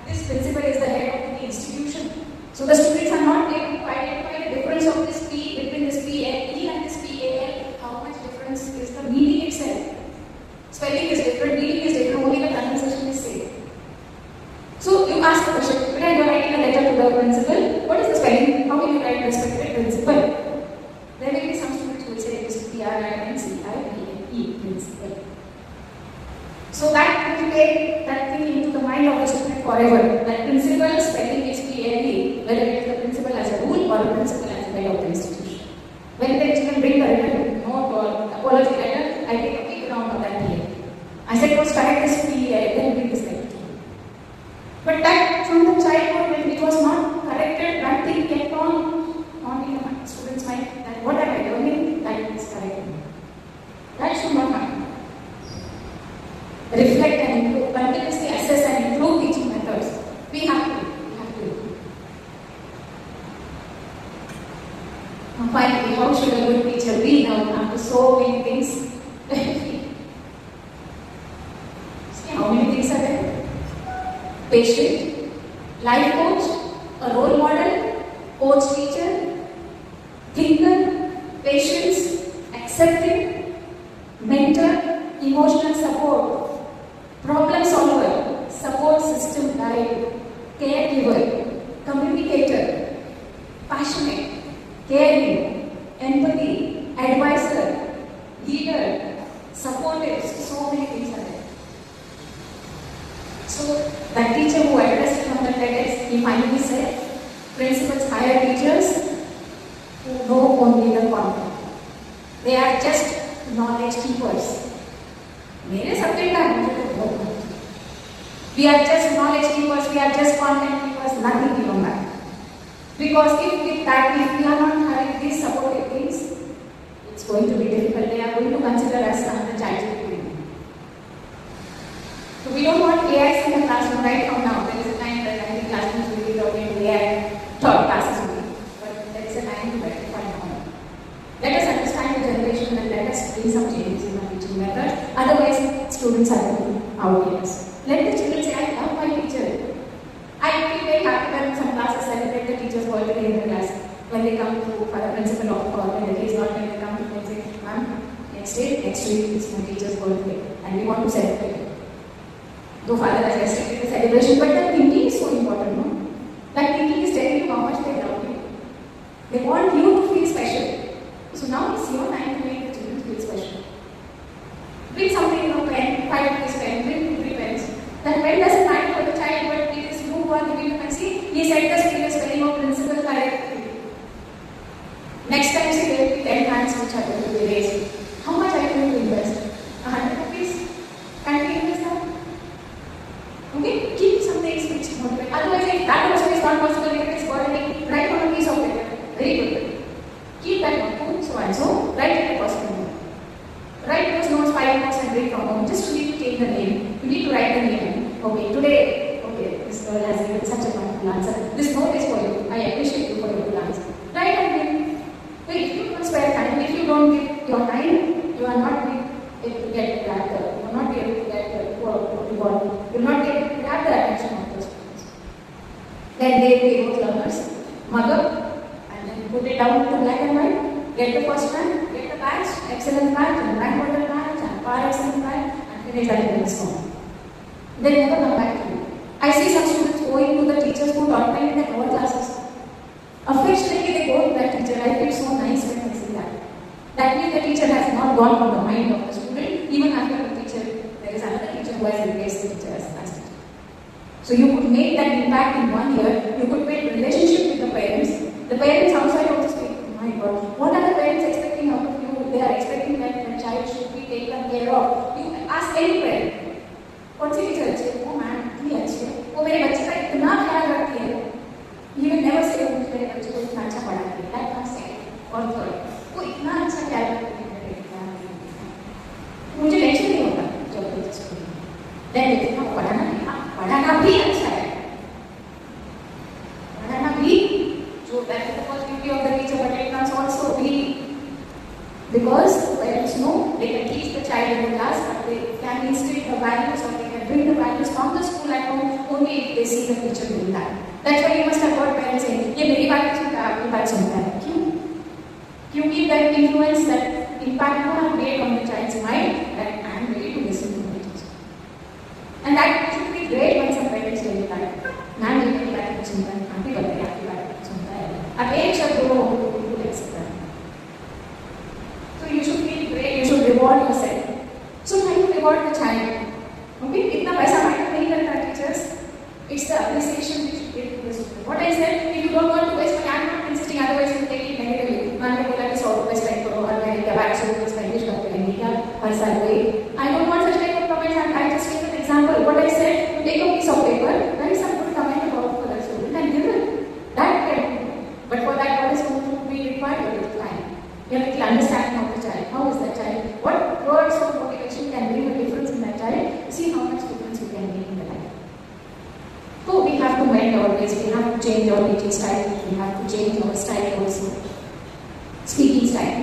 Speaker 1: This principle is the head of the institution. So the students are not able to identify the difference of this P between this P-L-E and this P-A-L. How much difference is the meaning itself? Spelling is different, meaning is different, only the pronunciation is same. So you ask the question, when you are writing a letter to the principal, what is the spelling? How will you write respected principal? There will be some students who will say it is P-R-I-N-C-I-P-L-E, principal. So that will take that thing into the mind of the student forever. That principal spelling is P-L-E, whether it is the principal as a rule or the principal as a head of the institution. When the student bring a written note or apology letter, I take a big round of that P-L. I said, first correct this P-L, then bring this letter. But that from the childhood, when it was not corrected, that thing kept on in the student's mind that what am I learning? That is correct. That should not happen. Reflect and improve, continuously assess and improve teaching methods. We have to. Now finally, how should a good teacher be now after so many things? See how many things are there? Patient, life coach, a role model, coach teacher, thinker, patience, accepting, mentor, emotional support, problem solver, support system guide, caregiver, communicator, passionate, caring, empathy, advisor, leader, supportive. So many things are there. So that teacher who addressed from the TEDx, he finally said, principals hire teachers who know only the content. They are just knowledge keepers. मेरे subject का मुझे तो बहुत बहुत. We are just knowledge keepers, we are just content keepers, nothing beyond that. Because if we are not having these supportive things, it's going to be difficult. They are going to consider us another child. So we don't want AIs in the classroom right from now. There is a time that I think classrooms will be taught into AI taught classes only. But see some changes in my teaching method. Otherwise, students are outliers. Let the children say, I love my teacher. I feel very happy when some classes celebrate the teacher's birthday in the class. When they come to for the principal or when the case not when they come to me and say, ma'am, next week is my teacher's birthday and we want to celebrate it. Though father has restricted the celebration, but the thinking is so important, no? That thinking is telling you how much they love you. They want you to feel special. So now it's your time to make the children feel special. Bring something, pen, 5 rupees pen, bring 3 pens. That pen doesn't matter for the child, but it is you who are giving the pen. See, he said the speaker spelling of principal correct. Next time, see, there will be 10 hands which are going to be raised. How much are you going to invest? 100 rupees? Can we invest that? Okay? Keep some things which motivate. Otherwise, if that also is not possible, if it is burdening, write on a piece of paper. Very good. Keep that notebook, so and so. Write it a personal note. Write those notes, 5 notes, and bring from home. Just you need to take the name. You need to write the name. Okay, today, this girl has given such a wonderful answer. This note is for you. I appreciate you for your good answer. Write and bring. If you don't spare time, if you don't give your time, you are not able to get that. You will not be able to get what you want. You will not be able to grab the attention of those students. Then they both learners, mother, and then put it down to black and white. Get the first one, get the badge, excellent badge, and rank holder badge, and par excellent badge, and finish that in this form. They never come back to you. I see some students going to the teachers who taught them in their lower classes. Affectionately, they go to that teacher. I feel so nice when I see that. That means the teacher has not gone from the mind of the student. Even after the teacher, there is another teacher who has replaced the teacher as class teacher. So you could make that impact in 1 year. You could make relationship with the parents. The parents outside of the school. Oh my God, what are the parents expecting out of you? They are expecting that the child should be taken care of. You ask any parent. What's the teacher say? Oh man, इतनी अच्छी है. वो मेरे बच्चे का इतना ख्याल रखती है. You will never say वो मेरे बच्चे को इतना अच्छा पढ़ा रही है. That must say. और थोड़ा. वो इतना अच्छा ख्याल रखती है. मुझे टेंशन नहीं होता जब बच्चे स्कूल में. Then देखो पढ़ाना भी अच्छा है. पढ़ाना भी जो that is the first duty of the teacher, but it must also be because parents know they can teach the child in the class, but they can instill the values or they can bring the values from the school at home only if they see the teacher doing that. That's why you must have heard parents saying, ये मेरी बात सुनता है, आपकी बात सुनता है. क्यों? क्योंकि that influence, that impact will have made on the child's mind that I am ready to listen to my teacher. And that should be great when some parents tell you that. Ma'am ये मेरी बात सुनता है, आप भी बताइए आपकी बात सुनता है. अब एक शब्द वो बिल्कुल एक्सेप्ट करना. So you should feel great. You should reward yourself. So try to reward the child. Okay? इतना पैसा matter नहीं करता teachers. It's the appreciation which you give to the student. What I said, if you don't want to waste money, I'm not insisting. Otherwise, you take it negatively. मैंने बोला कि 100 रुपए spend करो और मैं क्या back 100 रुपए spend करते रहेंगे क्या हर साल वही. I don't want such type of comments. I just give an example. What I said, you take a piece of paper, write some good comment about for that student and give it. That can. But for that, what is going to be required? You have time. You have to understand of the child. How is that child? What words of motivation can bring a difference in that child? See how much difference we can make in the life. So we have to mend our ways. We have to change our teaching style. We have to change our style also. Speaking style.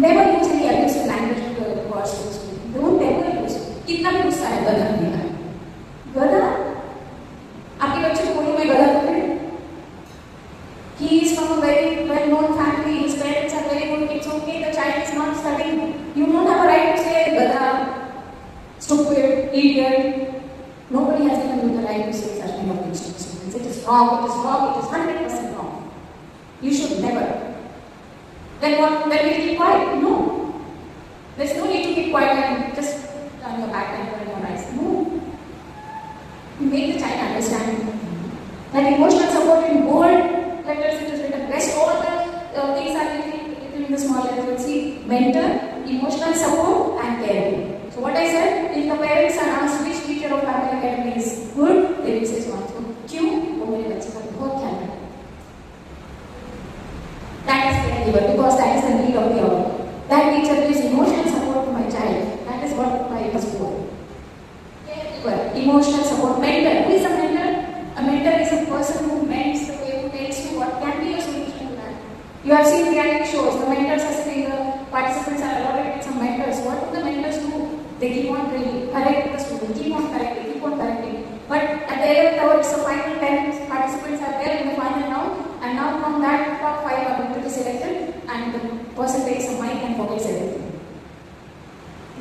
Speaker 1: Never use any abusive language to the words to the student. Don't ever use it. कितना भी गुस्सा है गधा नहीं है. गधा? आपके बच्चे को बोलो मैं गधा बोलूँ. He is from a very well-known family. His parents are very good. It's okay. The child is not studying. You don't have a right to say gada, stupid, idiot. Nobody has given you the right to say such kind of things to students. It is wrong. It is wrong. It is 100% wrong. You should never. Then what? Then we keep quiet? No. There's no need to keep quiet and just turn your back and turn your eyes. No. You make the child understand that emotional support in bold letters it is written. Rest all the things are written in the small letters. You see, mentor, emotional support, and caring. So what I said, if the parents are asked which teacher of family academy is good, they will say so and so. क्यों? वो मेरे बच्चे का बहुत ख्याल रखते हैं. That is caregiver because that is the need of the hour. That teacher gives emotional support to my child. That is what my was for. Caregiver, emotional support, mentor. Who is a mentor? A mentor is a person who mends the way, who tells you what can be a solution to that. You have seen reality shows. The mentors are sitting, the participants are allotted with some They keep on training, correct the student, keep on correcting. But at the end of the hour, it's the final 10 participants are there in the final round, and now from that top 5 are going to be selected, and the person takes a mic and forgets everything.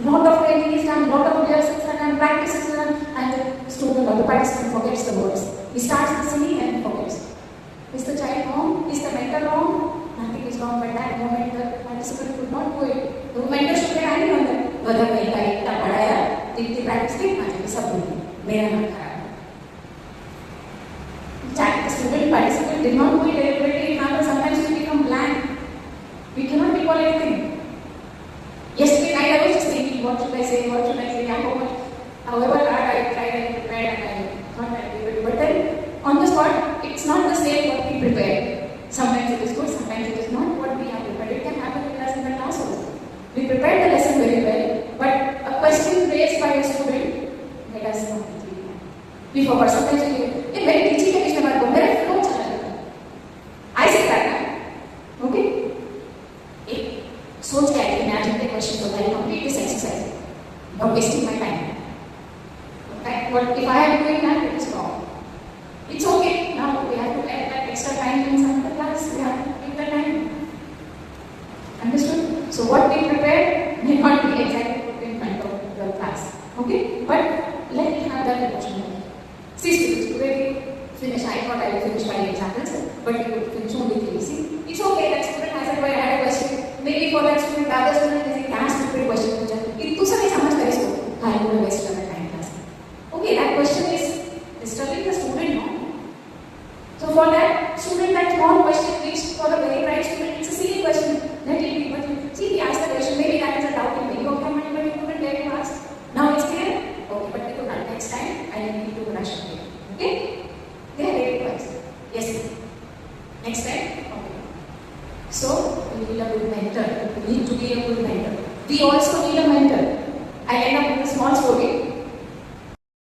Speaker 1: Lot of training is done, lot of rehearsals are done, practices are done, and the student or the participant forgets the words. He starts the singing and he forgets. Is the child wrong? Is the mentor wrong? Nothing is wrong, but that moment the participant could not do it. The mentor should get angry on that. Whether मैं इतना पढ़ाया, इतनी practice देखना चाहिए सब बोली, मेरा नाम खराब. The student participant did not do it deliberately. Sometimes we become blank. We cannot recall anything. Yesterday night I was just thinking, what should I say? However hard I tried and prepared and I thought I did it. But then on the spot, it's not the same what we prepared. Sometimes it is good, sometimes it is not what we have prepared. It can happen with us in the class also. We prepared the lesson very well, but a question raised by a student made us not complete. We forgot. Sometimes we say, hey, very teaching है पिछले बार को मेरा flow चला गया. I say that, okay? एक सोच के imagine the question so that I complete this exercise. Not wasting my time. Okay? But if I am doing that, it is wrong. It's okay. Now we have to add that extra time in some other class. We have to give the time. Understood? So what we prepared may not be exactly put in front of the class. Okay? But let me have that emotion. See students, today we finish. I thought I would finish 5 examples, but we would finish only 3. See, it's okay. That student has a had a question. Maybe for that student, the other student is a class stupid question. Itu sa nahi samajh kare isko. I am going to waste my time class. Okay, that question is disturbing the student, no? So for that student, that small question which for a very bright student, it's a silly question. Let it be. But see, he asked the question. Maybe that is a doubt in many of your mind, but you couldn't dare to ask. Now it's clear. Okay, but we could not. Next time, I need to rush again. Okay? They are very wise. Yes. Next time. Okay. So we need a good mentor. We need to be a good mentor. We also need a mentor. I end up with a small story.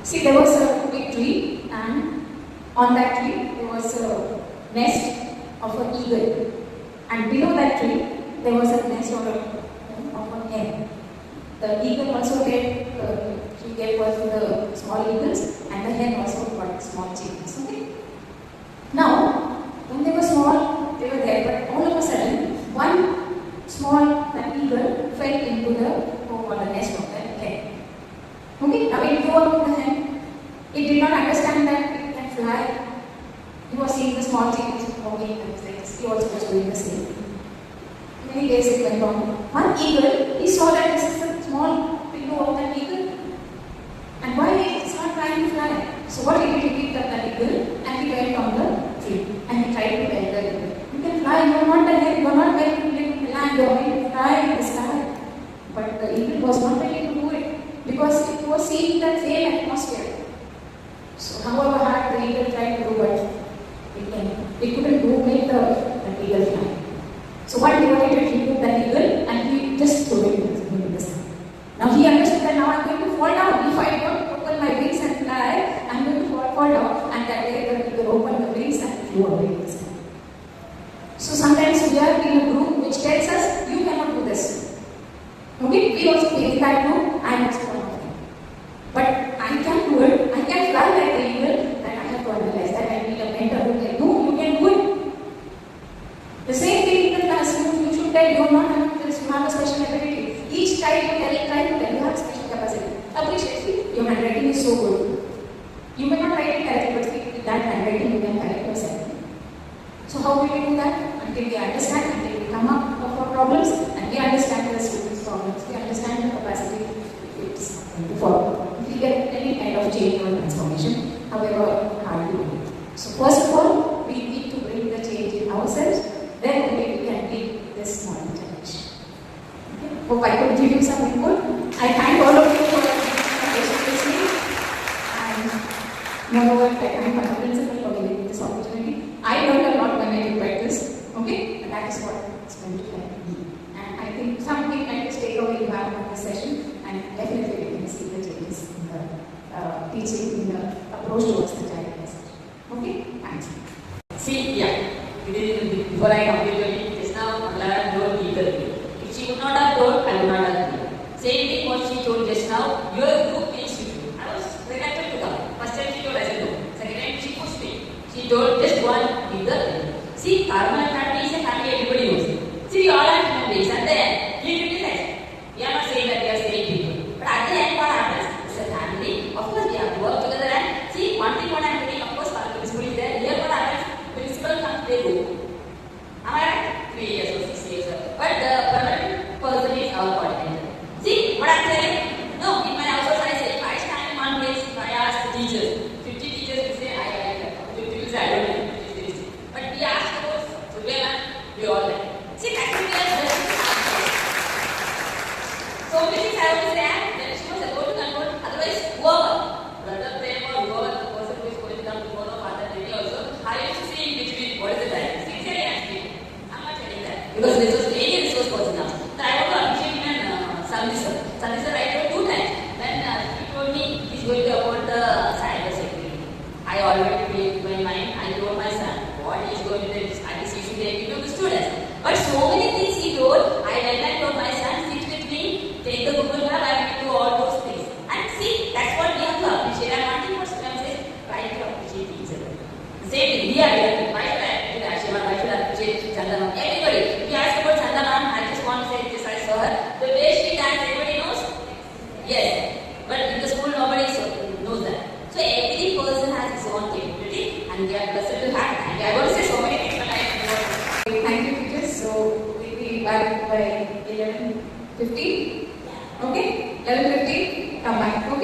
Speaker 1: See, there was a big tree, and on that tree there was a nest of an eagle, and below that tree there was a nest of a hen. The eagle also gave birth to the small eagles, and the hen also got small chickens. Okay. Now, when they were small, they were there, but all of a sudden, one small eagle fell into the home or the nest of the hen. Okay. Now it grew up with the hen. It did not understand that it can fly. He was seeing the small chickens walking and things. He also was doing the same. Many days it went on. One eagle, he saw that this is a small pillow of that eagle. And why it's not trying to fly? So what he did, he picked up that eagle and he went on the tree. And he tried to tell the eagle, you can fly, you are not a hen, you are not meant to live in the land, you are meant to fly in the sky. But the eagle was not ready to do it because it was seeing that same atmosphere. So however hard the eagle tried to do, but it couldn't make the eagle fly. So what he did, he took that eagle and he just threw it into the sky. Now he understood that now I'm going to fall down. If I don't open my wings and fly, I'm going to fall down. And that day the eagle opened the wings and flew away in the sky. So sometimes we are in a group which tells us, you cannot do this. Okay, we also feel in that group, I must one of them. But I can do it, I can fly like the eagle, that I have to realize that I need a mentor who can do, you can do it. The same thing in the classroom, you should tell you are not having this, you have a special ability. Each child you try to tell you have a special capacity. Appreciate it. Your handwriting is so good. You may not write it correctly, but with that handwriting you can correct yourself. So how will we do that? Until we understand, until we come up with problems, and we understand the students' problems, we understand the capacity it's going to follow. If we get any kind of change or transformation, however hard we do it. So first of all, we need to bring the change in ourselves, then only we can make this small intervention. Okay? Hope I could give you some input. I thank all of you for listening, and moreover, I thank my principal for giving me this opportunity. I learned a lot when I prepared this, okay? And that is what it's going to help me. And I think something I just take away you have from this session, and definitely you can see the changes in the teaching, in the approach towards the child message. Okay? Thanks.
Speaker 3: See, yeah. Before I completed it, just now, Clara told eagerly. If she would not have told, I would not have told. Same her. The way she dance, everybody knows? Yes. But in the school, nobody knows that. So every person has his own capability, and we are blessed to have. And I want to say so many things, but I don't know.
Speaker 1: Thank you, teachers. So we'll be back by 11:50. Okay? 11:50. Come back. Okay.